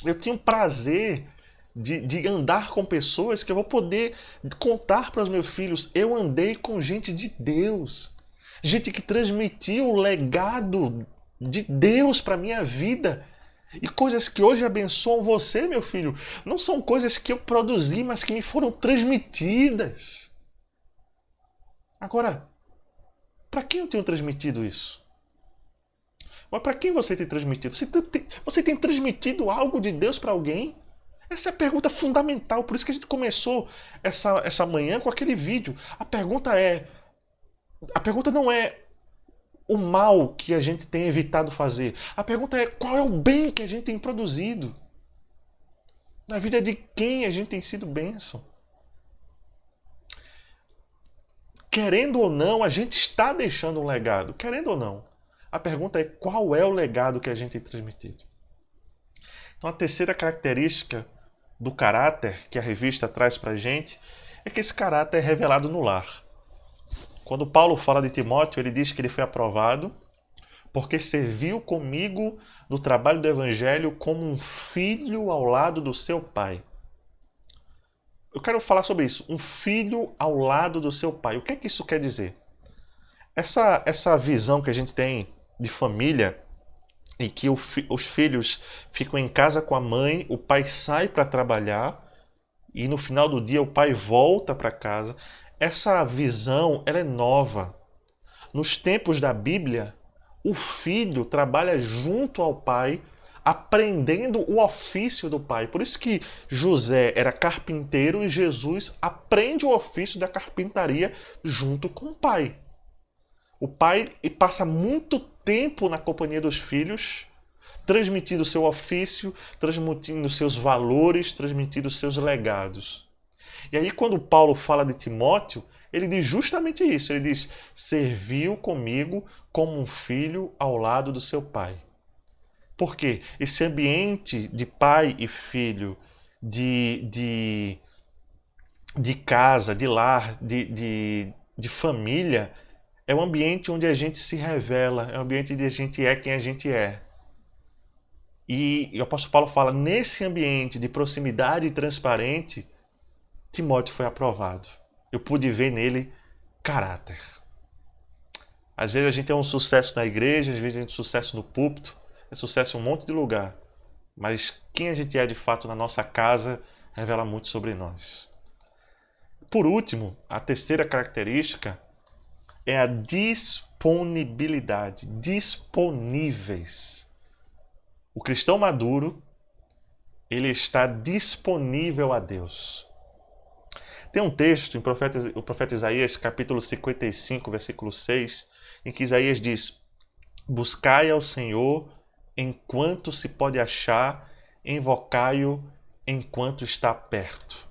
Eu tenho prazer de andar com pessoas que eu vou poder contar para os meus filhos. Eu andei com gente de Deus. Gente que transmitiu o legado de Deus para a minha vida. E coisas que hoje abençoam você, meu filho, não são coisas que eu produzi, mas que me foram transmitidas. Agora, para quem eu tenho transmitido isso? Mas para quem você tem transmitido? Você tem transmitido algo de Deus para alguém? Essa é a pergunta fundamental. Por isso que a gente começou essa manhã com aquele vídeo. A pergunta não é o mal que a gente tem evitado fazer. A pergunta é qual é o bem que a gente tem produzido? Na vida de quem a gente tem sido bênção? Querendo ou não, a gente está deixando um legado. Querendo ou não. A pergunta é qual é o legado que a gente tem transmitido? Então a terceira característica do caráter que a revista traz para a gente é que esse caráter é revelado no lar. Quando Paulo fala de Timóteo, ele diz que ele foi aprovado porque serviu comigo no trabalho do evangelho como um filho ao lado do seu pai. Eu quero falar sobre isso. Um filho ao lado do seu pai. O que é que isso quer dizer? Essa visão que a gente tem de família, em que os filhos ficam em casa com a mãe, o pai sai para trabalhar e no final do dia o pai volta para casa. Essa visão ela é nova. Nos tempos da Bíblia, o filho trabalha junto ao pai, aprendendo o ofício do pai. Por isso que José era carpinteiro e Jesus aprende o ofício da carpintaria junto com o pai. O pai passa muito tempo na companhia dos filhos, transmitindo o seu ofício, transmitindo seus valores, transmitindo seus legados. E aí quando Paulo fala de Timóteo, ele diz justamente isso. Ele diz, serviu comigo como um filho ao lado do seu pai. Por quê? Esse ambiente de pai e filho, de casa, de lar, de família, é um ambiente onde a gente se revela, é um ambiente onde a gente é quem a gente é. E o apóstolo Paulo fala, nesse ambiente de proximidade transparente, Timóteo foi aprovado. Eu pude ver nele caráter. Às vezes a gente é um sucesso na igreja, às vezes a gente é um sucesso no púlpito, é sucesso em um monte de lugar. Mas quem a gente é de fato na nossa casa revela muito sobre nós. Por último, a terceira característica é a disponibilidade. Disponíveis. O cristão maduro, ele está disponível a Deus. Tem um texto em o profeta Isaías, capítulo 55, versículo 6, em que Isaías diz, buscai ao Senhor enquanto se pode achar, invocai-o enquanto está perto.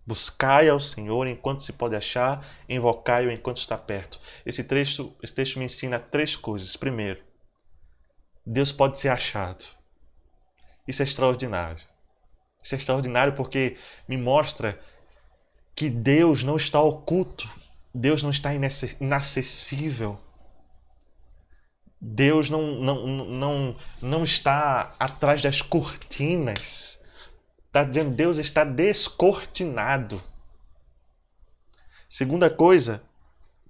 Buscai ao Senhor enquanto se pode achar, invocai-o enquanto está perto. Esse texto me ensina três coisas. Primeiro, Deus pode ser achado. Isso é extraordinário. Isso é extraordinário porque me mostra que Deus não está oculto. Deus não está inacessível. Deus não está atrás das cortinas. Está dizendo que Deus está descortinado. Segunda coisa,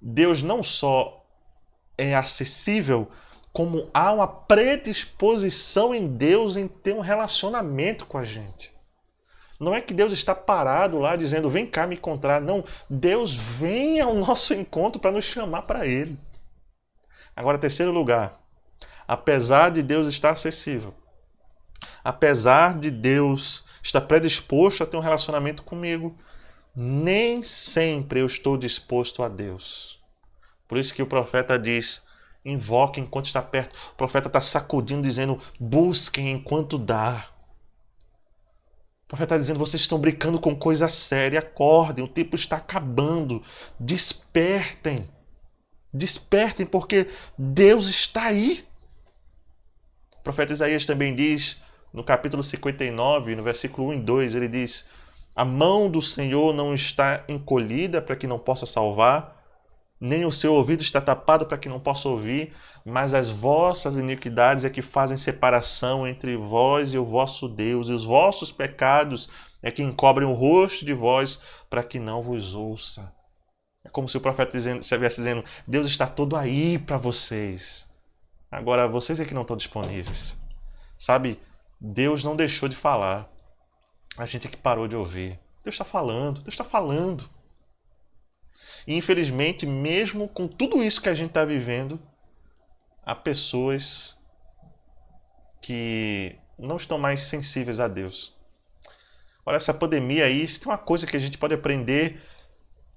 Deus não só é acessível, como há uma predisposição em Deus em ter um relacionamento com a gente. Não é que Deus está parado lá dizendo, vem cá me encontrar. Não, Deus vem ao nosso encontro para nos chamar para Ele. Agora, terceiro lugar, apesar de Deus estar acessível, apesar de Deus estar predisposto a ter um relacionamento comigo, nem sempre eu estou disposto a Deus. Por isso que o profeta diz, invoque enquanto está perto. O profeta está sacudindo, dizendo, busquem enquanto dá. O profeta está dizendo, vocês estão brincando com coisa séria, acordem, o tempo está acabando, despertem. Despertem, porque Deus está aí. O profeta Isaías também diz, no capítulo 59, no versículo 1 e 2, ele diz: a mão do Senhor não está encolhida para que não possa salvar, nem o seu ouvido está tapado para que não possa ouvir, mas as vossas iniquidades é que fazem separação entre vós e o vosso Deus, e os vossos pecados é que encobrem o rosto de vós para que não vos ouça. É como se o profeta estivesse dizendo: Deus está todo aí para vocês. Agora, vocês é que não estão disponíveis. Sabe, Deus não deixou de falar. A gente é que parou de ouvir. Deus está falando, Deus está falando. E infelizmente, mesmo com tudo isso que a gente está vivendo, há pessoas que não estão mais sensíveis a Deus. Olha, essa pandemia aí, se tem uma coisa que a gente pode aprender,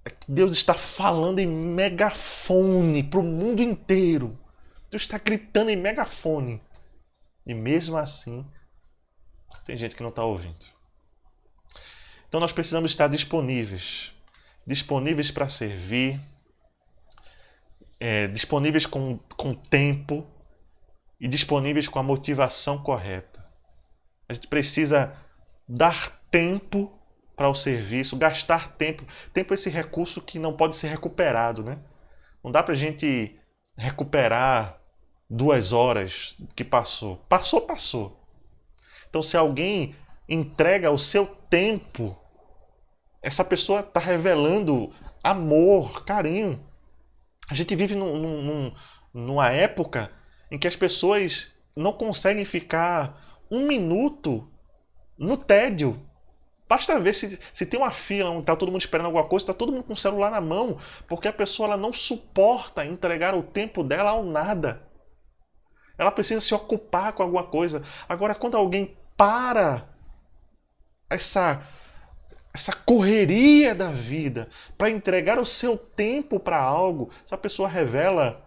é que Deus está falando em megafone para o mundo inteiro. Deus está gritando em megafone. E mesmo assim, tem gente que não está ouvindo. Então nós precisamos estar disponíveis. Disponíveis para servir. Disponíveis com tempo. E disponíveis com a motivação correta. A gente precisa dar tempo para o serviço, gastar tempo. Tempo é esse recurso que não pode ser recuperado, né? Não dá para a gente recuperar 2 horas que passou. Passou. Então, se alguém entrega o seu tempo, essa pessoa está revelando amor, carinho. A gente vive numa época em que as pessoas não conseguem ficar 1 minuto no tédio. Basta ver se tem uma fila onde está todo mundo esperando alguma coisa, está todo mundo com o celular na mão, porque a pessoa ela não suporta entregar o tempo dela ao nada. Ela precisa se ocupar com alguma coisa. Agora, quando alguém para essa correria da vida para entregar o seu tempo para algo, essa pessoa revela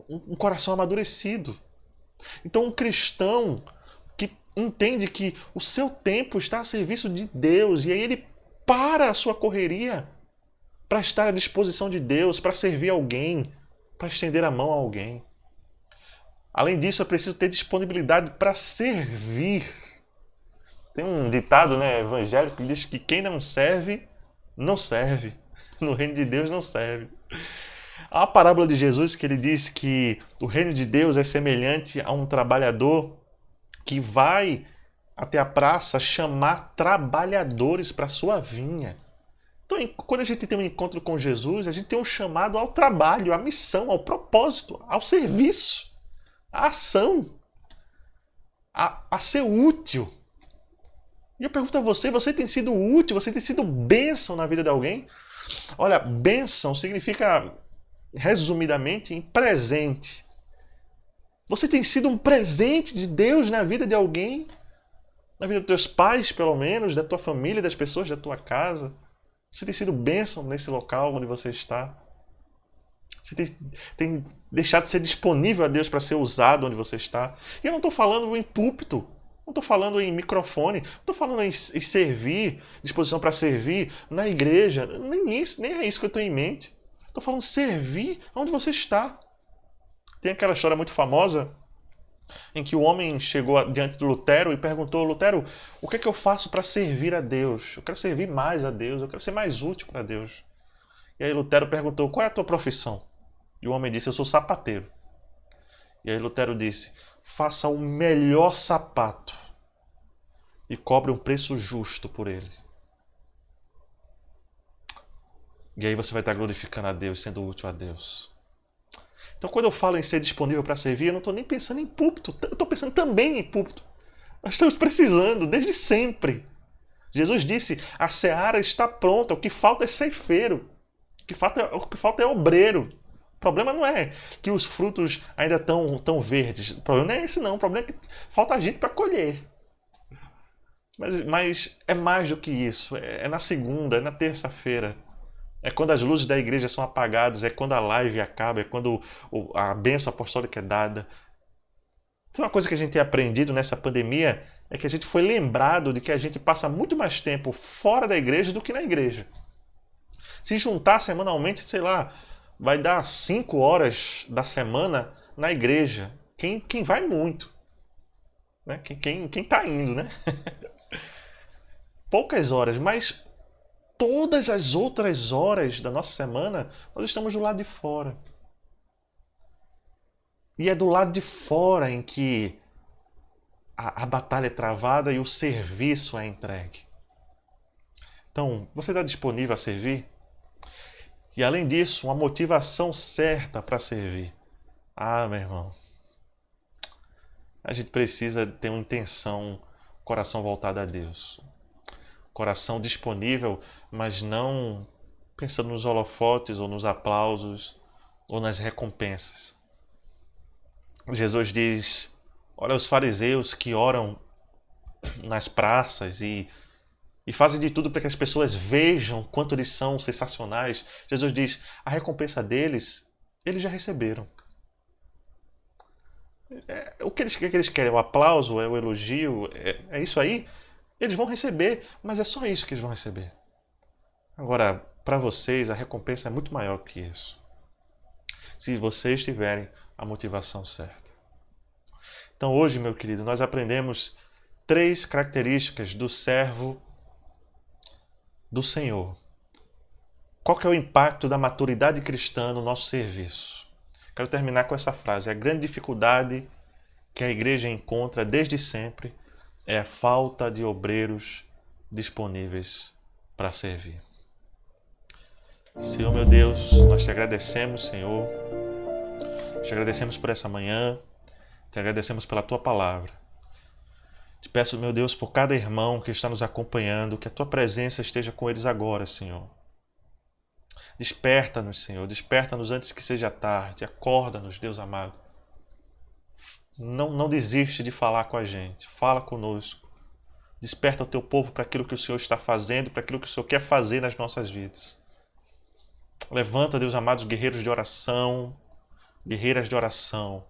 um coração amadurecido. Então, um cristão que entende que o seu tempo está a serviço de Deus, e aí ele para a sua correria para estar à disposição de Deus, para servir alguém, para estender a mão a alguém. Além disso, é preciso ter disponibilidade para servir. Tem um ditado, né, evangélico, que diz que quem não serve, não serve. No reino de Deus não serve. Há uma parábola de Jesus que ele diz que o reino de Deus é semelhante a um trabalhador que vai até a praça chamar trabalhadores para a sua vinha. Então, quando a gente tem um encontro com Jesus, a gente tem um chamado ao trabalho, à missão, ao propósito, ao serviço, à ação, a ser útil. E eu pergunto a você, você tem sido útil, você tem sido bênção na vida de alguém? Olha, bênção significa, resumidamente, em presente. Você tem sido um presente de Deus na vida de alguém? Na vida dos teus pais, pelo menos, da tua família, das pessoas da tua casa? Você tem sido bênção nesse local onde você está? Você tem deixado de ser disponível a Deus para ser usado onde você está? E eu não estou falando em púlpito, não estou falando em microfone, não estou falando em servir, disposição para servir na igreja. Nem é isso que eu tenho em mente. Estou falando servir onde você está. Tem aquela história muito famosa em que o homem chegou diante de Lutero e perguntou: Lutero, o que é que eu faço para servir a Deus? Eu quero servir mais a Deus, eu quero ser mais útil para Deus. E aí Lutero perguntou: qual é a tua profissão? E o homem disse: eu sou sapateiro. E aí Lutero disse: faça o melhor sapato e cobre um preço justo por ele. E aí você vai estar glorificando a Deus, sendo útil a Deus. Então, quando eu falo em ser disponível para servir, eu não estou nem pensando em púlpito, eu estou pensando também em púlpito. Nós estamos precisando, desde sempre. Jesus disse: a seara está pronta, o que falta é ceifeiro, o que falta é obreiro. O problema não é que os frutos ainda estão tão verdes, o problema não é esse não, o problema é que falta gente para colher. Mas é mais do que isso, é na segunda, é na terça-feira. É quando as luzes da igreja são apagadas, é quando a live acaba, é quando a bênção apostólica é dada. Então, uma coisa que a gente tem aprendido nessa pandemia é que a gente foi lembrado de que a gente passa muito mais tempo fora da igreja do que na igreja. Se juntar semanalmente, sei lá, vai dar 5 horas da semana na igreja. Quem vai muito. Né? Quem tá indo, né? Poucas horas, mas todas as outras horas da nossa semana, nós estamos do lado de fora. E é do lado de fora em que a batalha é travada e o serviço é entregue. Então, você está disponível a servir? E além disso, uma motivação certa para servir. Ah, meu irmão, a gente precisa ter uma intenção, coração voltado a Deus. Coração disponível, mas não pensando nos holofotes ou nos aplausos ou nas recompensas. Jesus diz, olha os fariseus que oram nas praças e fazem de tudo para que as pessoas vejam quanto eles são sensacionais. Jesus diz, a recompensa deles, eles já receberam. O que eles querem? O aplauso? É o elogio? É isso aí? Eles vão receber, mas é só isso que eles vão receber. Agora, para vocês, a recompensa é muito maior que isso. Se vocês tiverem a motivação certa. Então hoje, meu querido, nós aprendemos 3 características do servo do Senhor. Qual que é o impacto da maturidade cristã no nosso serviço? Quero terminar com essa frase. A grande dificuldade que a igreja encontra desde sempre é a falta de obreiros disponíveis para servir. Senhor, meu Deus, nós te agradecemos, Senhor. Te agradecemos por essa manhã. Te agradecemos pela tua palavra. Te peço, meu Deus, por cada irmão que está nos acompanhando, que a tua presença esteja com eles agora, Senhor. Desperta-nos, Senhor. Desperta-nos antes que seja tarde. Acorda-nos, Deus amado. Não desiste de falar com a gente. Fala conosco. Desperta o teu povo para aquilo que o Senhor está fazendo, para aquilo que o Senhor quer fazer nas nossas vidas. Levanta, Deus amado, os guerreiros de oração, guerreiras de oração.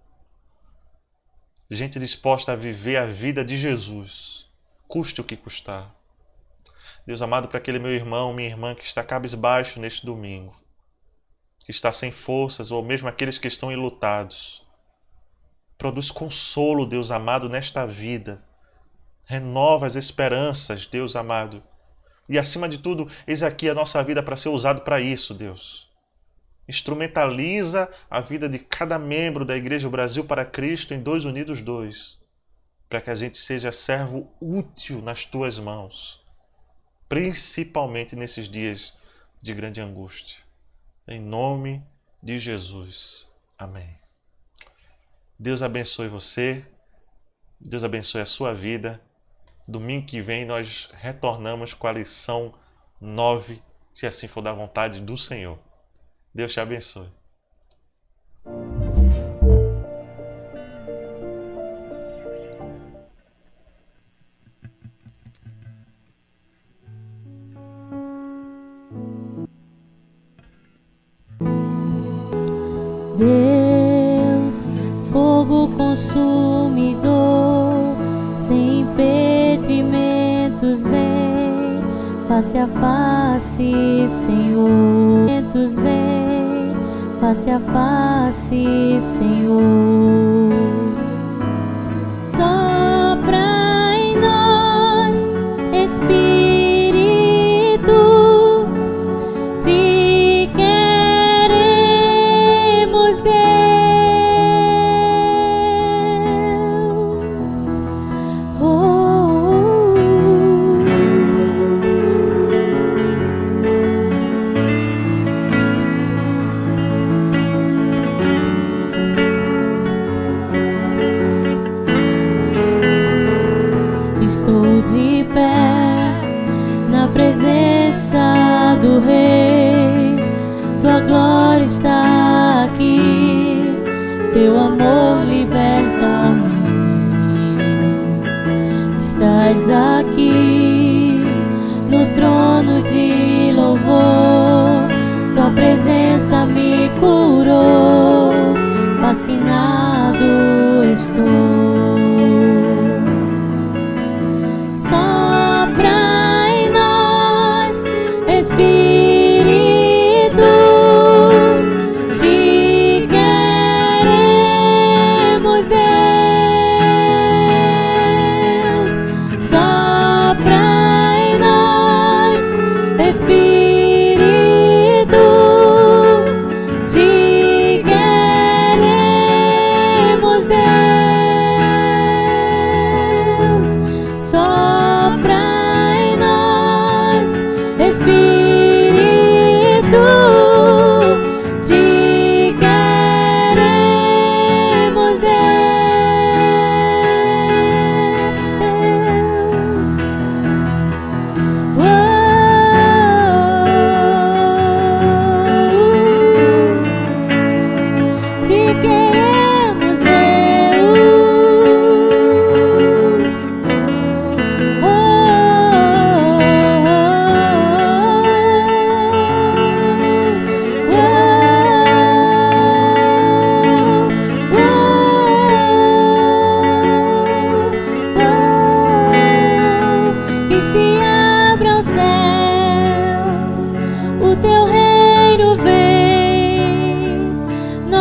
Gente disposta a viver a vida de Jesus, custe o que custar. Deus amado, para aquele meu irmão, minha irmã que está cabisbaixo neste domingo, que está sem forças, ou mesmo aqueles que estão enlutados. Produz consolo, Deus amado, nesta vida. Renova as esperanças, Deus amado. E acima de tudo, eis aqui a nossa vida para ser usado para isso, Deus. Instrumentaliza a vida de cada membro da Igreja Brasil para Cristo em 2 Unidos 2, para que a gente seja servo útil nas tuas mãos, principalmente nesses dias de grande angústia. Em nome de Jesus. Amém. Deus abençoe você, Deus abençoe a sua vida. Domingo que vem nós retornamos com a lição 9, se assim for da vontade do Senhor. Deus te abençoe. Deus, fogo consumidor, sem impedimentos vem, face a face, Senhor. Vem, face a face, Senhor. Sopra em nós, Espírito, te queremos, Deus. Estou de pé na presença do Rei, tua glória está aqui, teu amor liberta-me. Estás aqui no trono de louvor, tua presença me curou, fascinado estou. Sopra em nós, Espírito,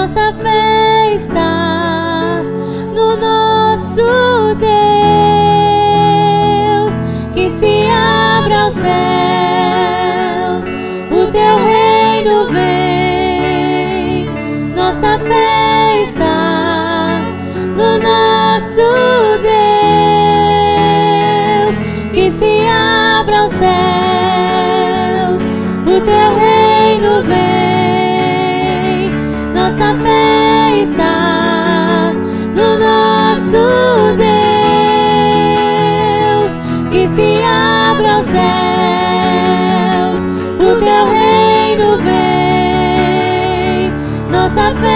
nossa fé está no nosso Deus. Que se abra os céus, o teu reino vem. Nossa fé está no nosso Deus. Que se abra os céus, o teu reino vem. Nossa fé está no nosso Deus. Que se abra os céus, o teu reino vem. Nossa fé